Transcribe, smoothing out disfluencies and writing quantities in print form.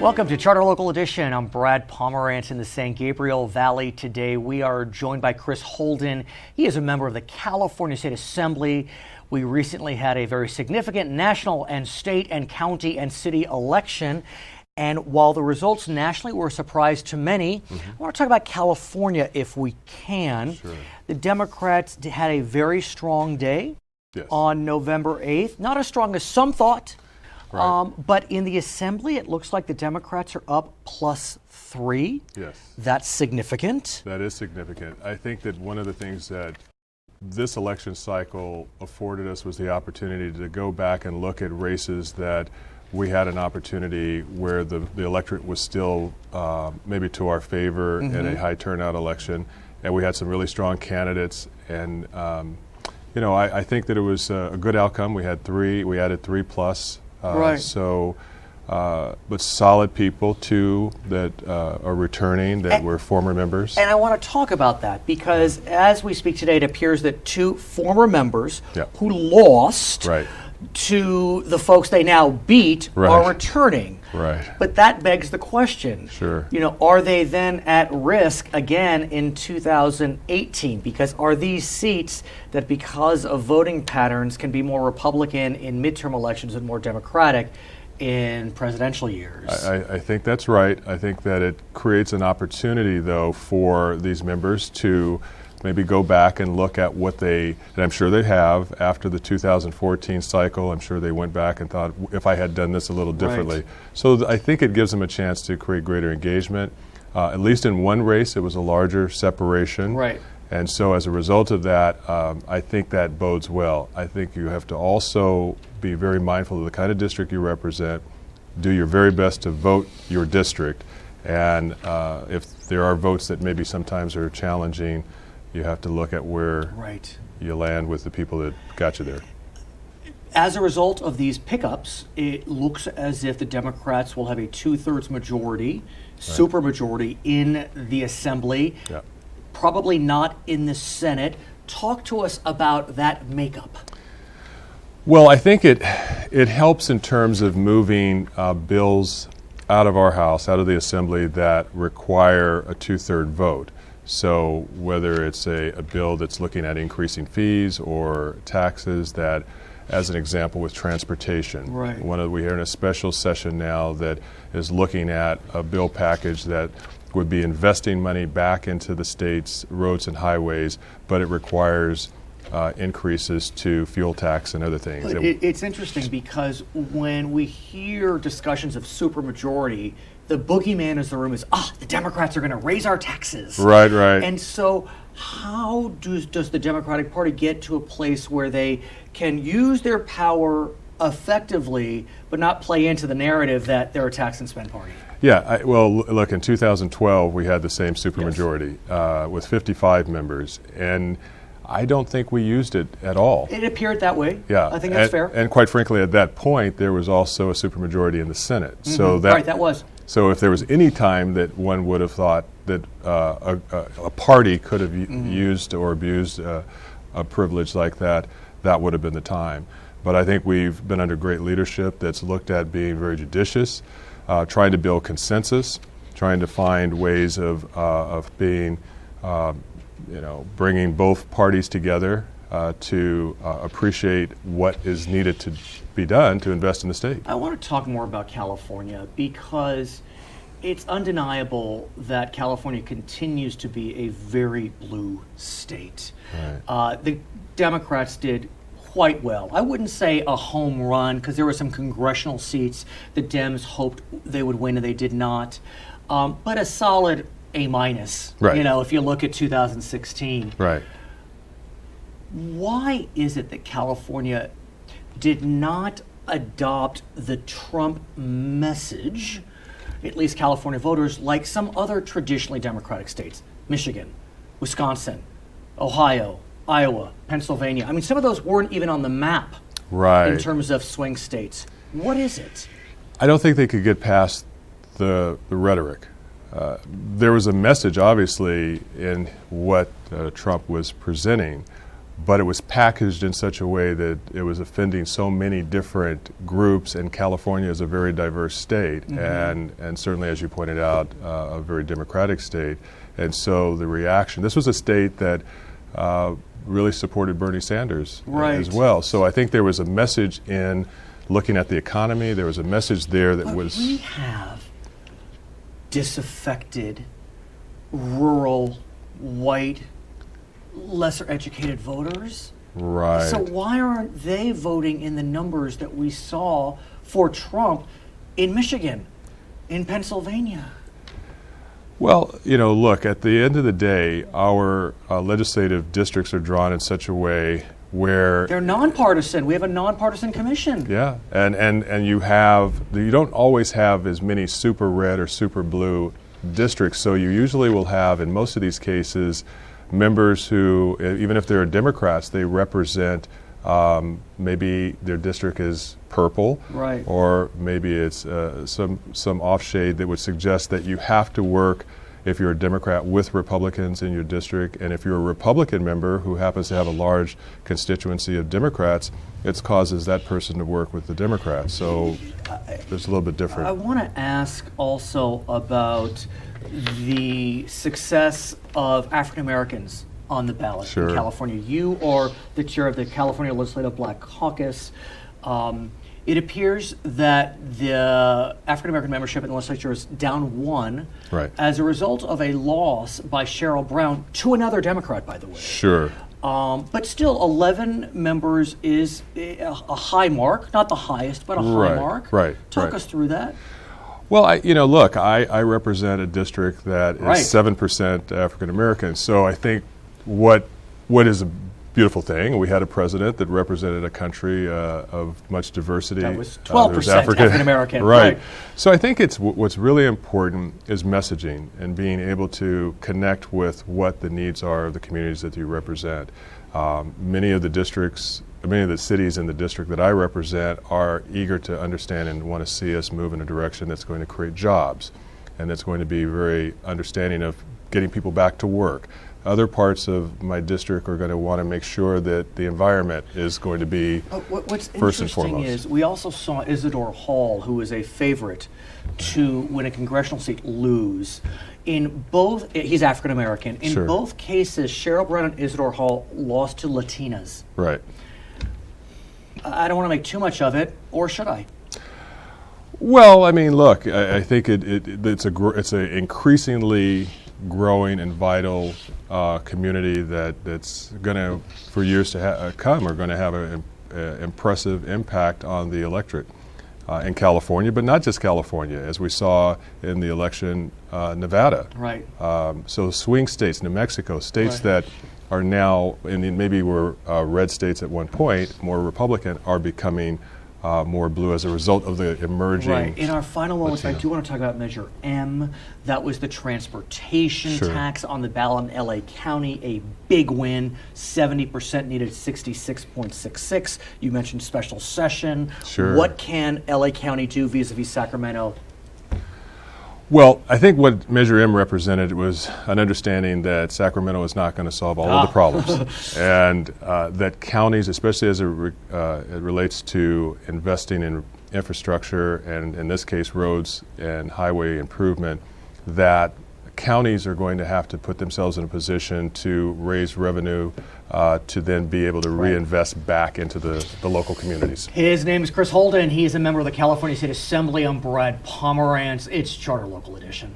Welcome to Charter Local Edition. I'm Brad Pomerance in the San Gabriel Valley today. We are joined by Chris Holden. He is a member of the California State Assembly. We recently had a very significant national and state and county and city election. And while the results nationally were a surprise to many, I want to talk about California if we can. Sure. The Democrats had a very strong day on November 8th. Not as strong as some thought. Right. But in the Assembly, it looks like the Democrats are up +3. Yes. That's significant. That is significant. I think that one of the things that this election cycle afforded us was the opportunity to go back and look at races that we had an opportunity where the electorate was still maybe to our favor in a high turnout election. And we had some really strong candidates. And, I think that it was a good outcome. We added 3+. Right. But solid people, too, that are returning, that were former members. And I want to talk about that because as we speak today, it appears that 2 former members who lost to the folks they now beat are returning. Right. But that begs the question. Sure. Are they then at risk again in 2018? Because are these seats that because of voting patterns can be more Republican in midterm elections and more Democratic in presidential years? I think that's right. I think that it creates an opportunity, though, for these members to maybe go back and look at what and I'm sure they have after the 2014 cycle. I'm sure they went back and thought, if I had done this a little differently. Right. So I think it gives them a chance to create greater engagement. At least in one race, it was a larger separation. Right. And so as a result of that, I think that bodes well. I think you have to also be very mindful of the kind of district you represent, do your very best to vote your district, and if there are votes that maybe sometimes are challenging, you have to look at where you land with the people that got you there. As a result of these pickups, it looks as if the Democrats will have a 2/3 majority, supermajority in the Assembly. Yeah. Probably not in the Senate. Talk to us about that makeup. Well, I think it helps in terms of moving bills out of our House, out of the Assembly that require a 2/3 vote. So whether it's a bill that's looking at increasing fees or taxes, that, as an example, with transportation. Right. We're in a special session now that is looking at a bill package that would be investing money back into the state's roads and highways, but it requires increases to fuel tax and other things. It's interesting because when we hear discussions of supermajority, the boogeyman in the room is, the Democrats are going to raise our taxes. Right. And so how does the Democratic Party get to a place where they can use their power effectively but not play into the narrative that they're a tax and spend party? Yeah, look, in 2012, we had the same supermajority with 55 members, and I don't think we used it at all. It appeared that way. Yeah. I think that's fair. And quite frankly, at that point, there was also a supermajority in the Senate. So that was. So if there was any time that one would have thought that a party could have used or abused a privilege like that, that would have been the time. But I think we've been under great leadership that's looked at being very judicious, trying to build consensus, trying to find ways of being, bringing both parties together to appreciate what is needed to be done to invest in the state. I want to talk more about California because it's undeniable that California continues to be a very blue state. Right. The Democrats did quite well. I wouldn't say a home run because there were some congressional seats the Dems hoped they would win and they did not. But a solid A-, right. If you look at 2016. Right. Why is it that California did not adopt the Trump message, at least California voters, like some other traditionally Democratic states? Michigan, Wisconsin, Ohio, Iowa, Pennsylvania. I mean, some of those weren't even on the map in terms of swing states. What is it? I don't think they could get past the rhetoric. There was a message, obviously, in what Trump was presenting, but it was packaged in such a way that it was offending so many different groups, and California is a very diverse state, and certainly, as you pointed out, a very democratic state. And so the reaction, this was a state that really supported Bernie Sanders as well. So I think there was a message in looking at the economy, there was a message there that was... We have disaffected, rural, white, lesser educated voters. Right. So why aren't they voting in the numbers that we saw for Trump in Michigan, in Pennsylvania? Well, look, at the end of the day, our legislative districts are drawn in such a way where... They're nonpartisan. We have a nonpartisan commission. Yeah, and you don't always have as many super red or super blue districts, so you usually will have, in most of these cases, members who, even if they're Democrats, they represent maybe their district is purple, right, or maybe it's some offshade that would suggest that you have to work, if you're a Democrat, with Republicans in your district, and if you're a Republican member who happens to have a large constituency of Democrats, it causes that person to work with the Democrats. So there's a little bit different. I want to ask also about the success of African Americans on the ballot in California. You are the chair of the California Legislative Black Caucus. It appears that the African American membership in the legislature is down one as a result of a loss by Cheryl Brown to another Democrat, by the way. Sure. But still, 11 members is a high mark, not the highest, but a high mark. Right. Talk us through that. Well, look, I represent a district that is 7% African American, so I think what is a beautiful thing, we had a president that represented a country of much diversity. That was 12% African American. Right. So I think what's really important is messaging and being able to connect with what the needs are of the communities that you represent. Many of the cities in the district that I represent are eager to understand and want to see us move in a direction that's going to create jobs and that's going to be very understanding of getting people back to work. Other parts of my district are going to want to make sure that the environment is going to be what's first and foremost. Interesting is we also saw Isidore Hall, who is a favorite to win a congressional seat, lose. In both, he's African American. In both cases, Cheryl Brown and Isidore Hall lost to Latinas. Right. I don't want to make too much of it, or should I? Well, I mean, look, I think it's an increasingly growing and vital community that's going to, for years to come, are going to have an impressive impact on the electorate in California, but not just California, as we saw in the election, Nevada. Right. So swing states, New Mexico, states that are now, and maybe were red states at one point, more Republican, are becoming more blue as a result of the emerging. Right. In our final moments, I do want to talk about Measure M. That was the transportation tax on the ballot in LA County, a big win. 70% needed 66.66. You mentioned special session. What can LA County do vis-a-vis Sacramento? Well, I think what Measure M represented was an understanding that Sacramento is not going to solve all of the problems, and that counties, especially as it relates to investing in infrastructure, and in this case roads and highway improvement, that counties are going to have to put themselves in a position to raise revenue to then be able to reinvest back into the local communities. His name is Chris Holden. He is a member of the California State Assembly. I'm Brad Pomerance. It's Charter Local Edition.